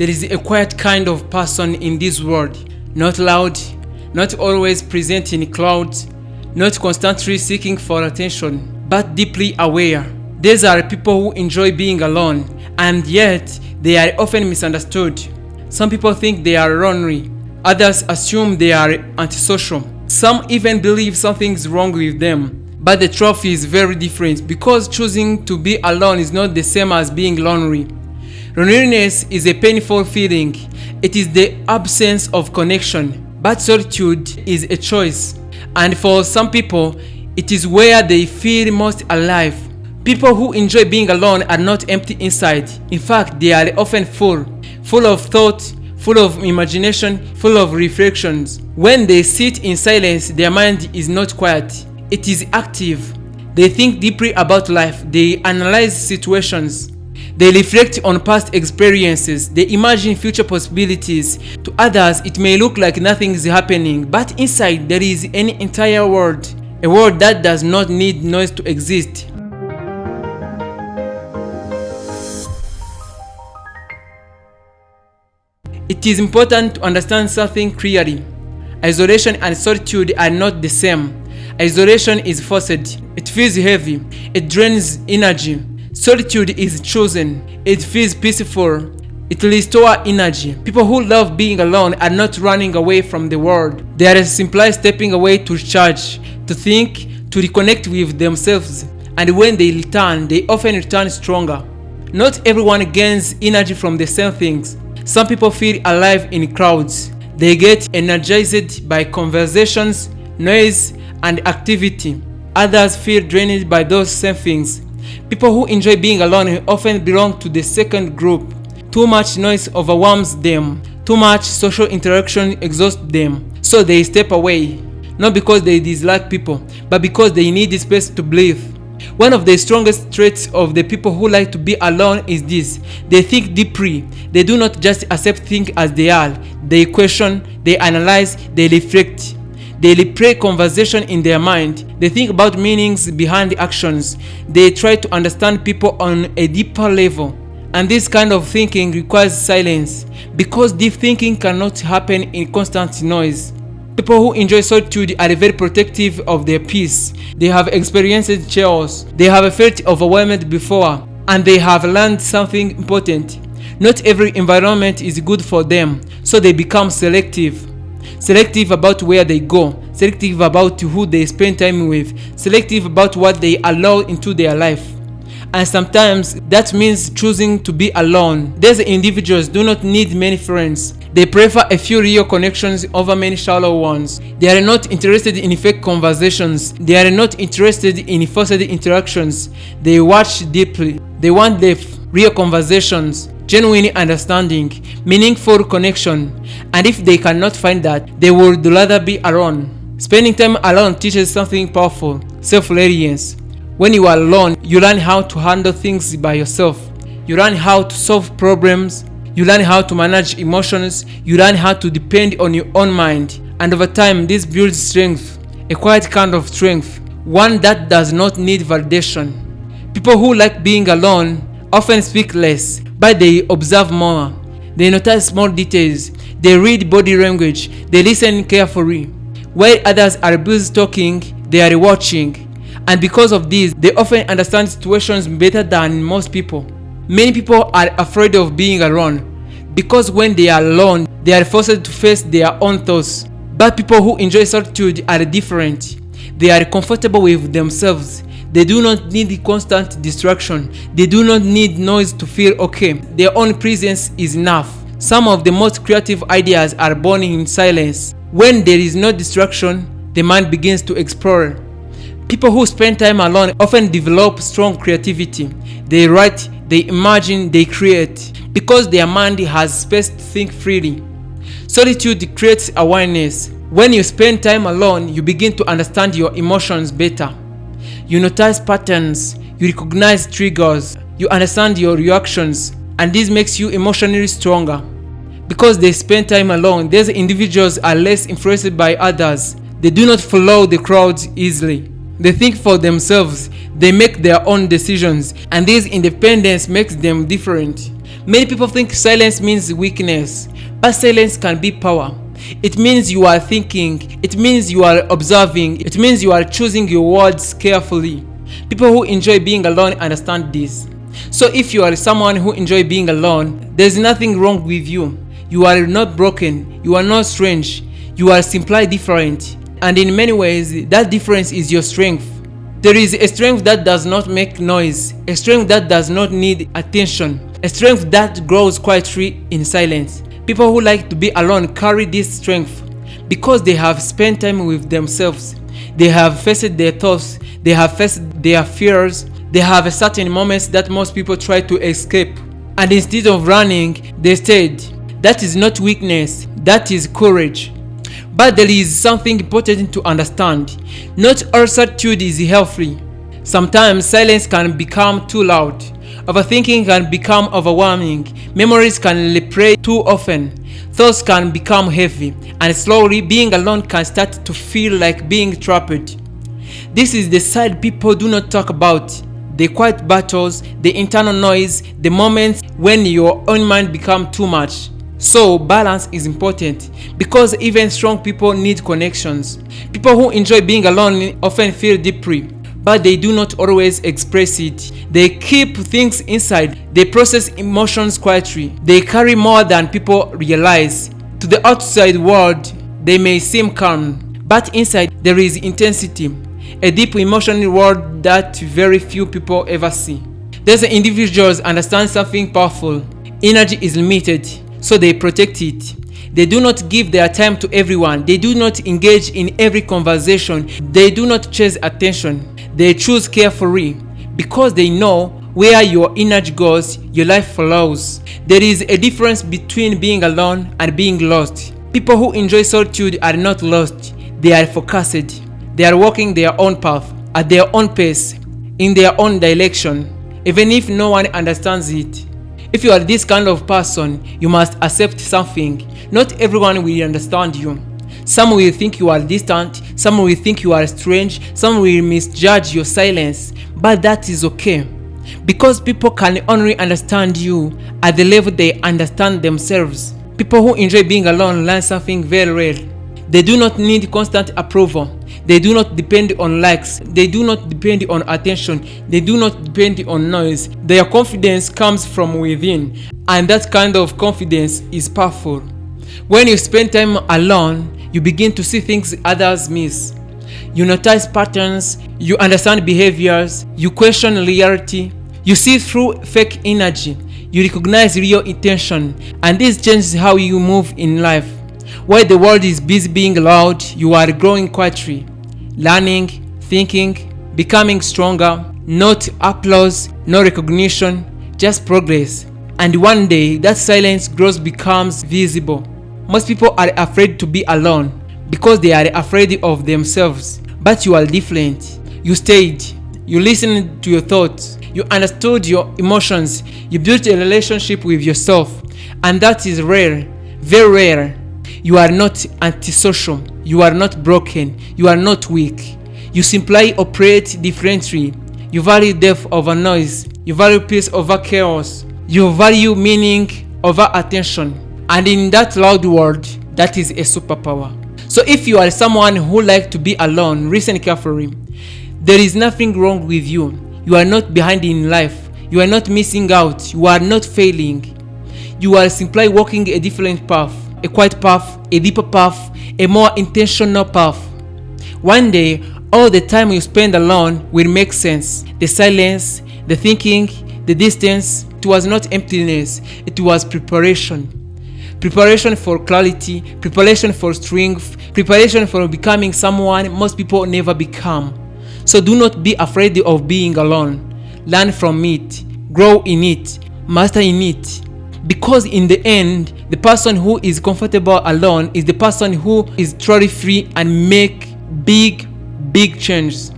There is a quiet kind of person in this world, not loud, not always present in crowds, not constantly seeking for attention, but deeply aware. These are people who enjoy being alone, and yet they are often misunderstood. Some people think they are lonely, others assume they are antisocial. Some even believe something's wrong with them. But the truth is very different, because choosing to be alone is not the same as being lonely. Loneliness is a painful feeling. It is the absence of connection. But solitude is a choice. And for some people, it is where they feel most alive. People who enjoy being alone are not empty inside. In fact, they are often full of thought, full of imagination, full of reflections. When they sit in silence, their mind is not quiet. It is active. They think deeply about life. They analyze situations. They reflect on past experiences. They imagine future possibilities. To others, it may look like nothing is happening, but inside there is an entire world. A world that does not need noise to exist. It is important to understand something clearly. Isolation and solitude are not the same. Isolation is forced. It feels heavy. It drains energy. Solitude is chosen. It feels peaceful. It restores energy. People who love being alone are not running away from the world. They are simply stepping away to recharge, to think, to reconnect with themselves. And when they return, they often return stronger. Not everyone gains energy from the same things. Some people feel alive in crowds. They get energized by conversations, noise, and activity. Others feel drained by those same things. People who enjoy being alone often belong to the second group. Too much noise overwhelms them. Too much social interaction exhausts them. So they step away, not because they dislike people, but because they need space to breathe. One of the strongest traits of the people who like to be alone is this: they think deeply. They do not just accept things as they are. They question, they analyze, they reflect. They replay conversation in their mind. They think about meanings behind the actions. They try to understand people on a deeper level. And this kind of thinking requires silence, because deep thinking cannot happen in constant noise. People who enjoy solitude are very protective of their peace. They have experienced chaos. They have felt overwhelmed before, and they have learned something important. Not every environment is good for them, so they become selective. Selective about where they go, selective about who they spend time with, selective about what they allow into their life. And sometimes that means choosing to be alone. These individuals do not need many friends. They prefer a few real connections over many shallow ones. They are not interested in fake conversations. They are not interested in forced interactions. They watch deeply. They want depth, real conversations, genuine understanding, meaningful connection. And if they cannot find that, they would rather be alone. Spending time alone teaches something powerful: self-reliance. When you are alone, you learn how to handle things by yourself. You learn how to solve problems. You learn how to manage emotions. You learn how to depend on your own mind. And over time, this builds strength, a quiet kind of strength, one that does not need validation. People who like being alone often speak less, but they observe more. They notice small details. They read body language. They listen carefully. While others are busy talking, they are watching. And because of this, they often understand situations better than most people. Many people are afraid of being alone, because when they are alone, they are forced to face their own thoughts. But people who enjoy solitude are different. They are comfortable with themselves. They do not need constant distraction. They do not need noise to feel okay. Their own presence is enough. Some of the most creative ideas are born in silence. When there is no distraction, the mind begins to explore. People who spend time alone often develop strong creativity. They write, they imagine, they create, because their mind has space to think freely. Solitude creates awareness. When you spend time alone, you begin to understand your emotions better. You notice patterns, you recognize triggers, you understand your reactions, and this makes you emotionally stronger. Because they spend time alone, these individuals are less influenced by others. They do not follow the crowds easily. They think for themselves. They make their own decisions, and this independence makes them different. Many people think silence means weakness, but silence can be power. It means you are thinking, it means you are observing, it means you are choosing your words carefully. People who enjoy being alone understand this. So if you are someone who enjoys being alone, there's nothing wrong with you. You are not broken, you are not strange, you are simply different. And in many ways, that difference is your strength. There is a strength that does not make noise, a strength that does not need attention, a strength that grows quietly in silence. People who like to be alone carry this strength because they have spent time with themselves. They have faced their thoughts, they have faced their fears, they have certain moments that most people try to escape. And instead of running, they stayed. That is not weakness, that is courage. But there is something important to understand. Not all solitude is healthy. Sometimes silence can become too loud. Overthinking can become overwhelming. Memories can replay too often. Thoughts can become heavy. And slowly, being alone can start to feel like being trapped. This is the side people do not talk about. The quiet battles, the internal noise, the moments when your own mind becomes too much. So balance is important because even strong people need connections. People who enjoy being alone often feel deeply, but they do not always express it. They keep things inside. They process emotions quietly. They carry more than people realize. To the outside world, they may seem calm, but inside there is intensity, a deep emotional world that very few people ever see. These individuals understand something powerful. Energy is limited, so they protect it. They do not give their time to everyone. They do not engage in every conversation. They do not chase attention. They choose carefully because they know where your energy goes, your life follows. There is a difference between being alone and being lost. People who enjoy solitude are not lost. They are focused. They are walking their own path, at their own pace, in their own direction, even if no one understands it. If you are this kind of person, you must accept something. Not everyone will understand you. Some will think you are distant, some will think you are strange, some will misjudge your silence, but that is okay. Because people can only understand you at the level they understand themselves. People who enjoy being alone learn something very rare. They do not need constant approval. They do not depend on likes. They do not depend on attention. They do not depend on noise. Their confidence comes from within, and that kind of confidence is powerful. When you spend time alone, you begin to see things others miss. You notice patterns, you understand behaviors, you question reality, you see through fake energy, you recognize real intention, and this changes how you move in life. While the world is busy being loud, you are growing quietly, learning, thinking, becoming stronger. Not applause, no recognition, just progress. And one day, that silence grows becomes visible. Most people are afraid to be alone because they are afraid of themselves. But you are different. You stayed. You listened to your thoughts. You understood your emotions. You built a relationship with yourself. And that is rare, very rare. You are not antisocial. You are not broken. You are not weak. You simply operate differently. You value depth over noise. You value peace over chaos. You value meaning over attention. And in that loud world, that is a superpower. So if you are someone who likes to be alone, listen carefully. There is nothing wrong with you. You are not behind in life. You are not missing out. You are not failing. You are simply walking a different path. A quiet path, a deeper path, a more intentional path. One day, all the time you spend alone will make sense. The silence, the thinking, the distance, it was not emptiness, it was preparation. Preparation for clarity, preparation for strength, preparation for becoming someone most people never become. So do not be afraid of being alone. Learn from it, grow in it, master in it. Because in the end, the person who is comfortable alone is the person who is truly free and make big changes.